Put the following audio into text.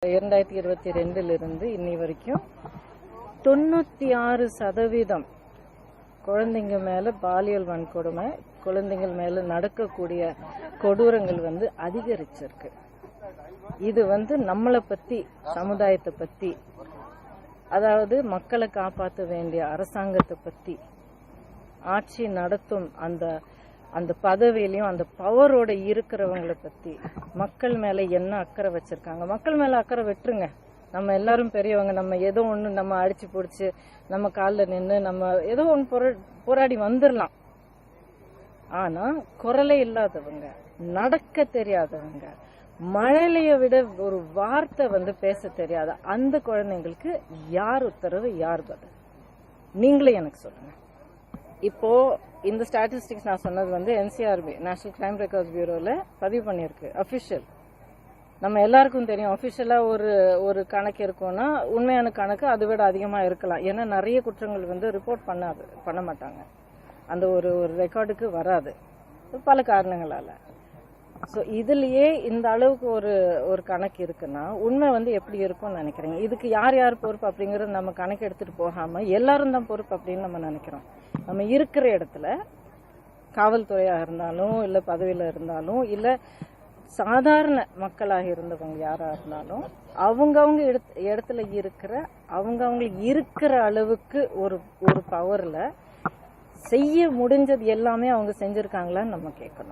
2022 இன்னி வரைக்கும் 96% குழந்தைங்க மேல பாலியல் வன்கொடுமை, குழந்தைகள் மேல நடக்கக்கூடிய கொடூரங்கள் அதிகரிச்சிருக்கு. இது நம்மளை பத்தி, சமுதாயத்தை பத்தி, அதாவது மக்களை காப்பாற்ற வேண்டிய அரசாங்கத்தை பத்தி, ஆட்சி நடத்தும் அந்த பதவியிலையும் அந்த பவரோட இருக்கிறவங்களை பத்தி, மக்கள் மேல என்ன அக்கறை வச்சிருக்காங்க. மக்கள் மேல அக்கறை விட்டுருங்க. நம்ம எல்லாரும் பெரியவங்க, நம்ம ஏதோ ஒண்ணு நம்ம அடிச்சு பிடிச்சு நம்ம காலில் நின்று நம்ம ஏதோ ஒன்று போராடி வந்துடலாம். ஆனா குரலே இல்லாதவங்க, நடக்க தெரியாதவங்க, மழலைய விட ஒரு வார்த்தை பேச தெரியாத அந்த குழந்தைங்களுக்கு யார் உத்தரவு, யார் பதில்? நீங்களே எனக்கு சொல்லுங்க. இப்போ இந்த ஸ்டாட்டிஸ்டிக்ஸ் நான் சொன்னது என்சிஆர்பி, நேஷனல் கிரைம் ரெக்கார்ட்ஸ் பியூரோல பதிவு பண்ணியிருக்கு. அபிஷியல், நம்ம எல்லாருக்கும் தெரியும். அபிஷியலா ஒரு கணக்கு இருக்கும்னா உண்மையான கணக்கு அதை விட அதிகமா இருக்கலாம். ஏன்னா நிறைய குற்றங்கள் ரிப்போர்ட் பண்ண மாட்டாங்க, அந்த ஒரு ரெக்கார்டுக்கு வராது பல காரணங்களால. ஸோ இதுலயே இந்த அளவுக்கு ஒரு கணக்கு இருக்குன்னா உண்மை எப்படி இருக்கும்னு நினைக்கிறீங்க? இதுக்கு யார் யார் பொறுப்பு அப்படிங்கறது நம்ம கணக்கு எடுத்துட்டு போகாம எல்லாரும் தான் பொறுப்பு அப்படின்னு நம்ம நினைக்கிறோம். நம்ம இருக்கிற இடத்துல காவல்துறையா இருந்தாலும், இல்ல பதவியில இருந்தாலும், இல்ல சாதாரண மக்களாக இருந்தவங்க யாரா இருந்தாலும், அவங்கவுங்க இடத்துல அவங்களுக்கு இருக்கிற அளவுக்கு ஒரு பவர்ல செய்ய முடிஞ்சது எல்லாமே அவங்க செஞ்சிருக்காங்களான்னு நம்ம கேட்கணும்.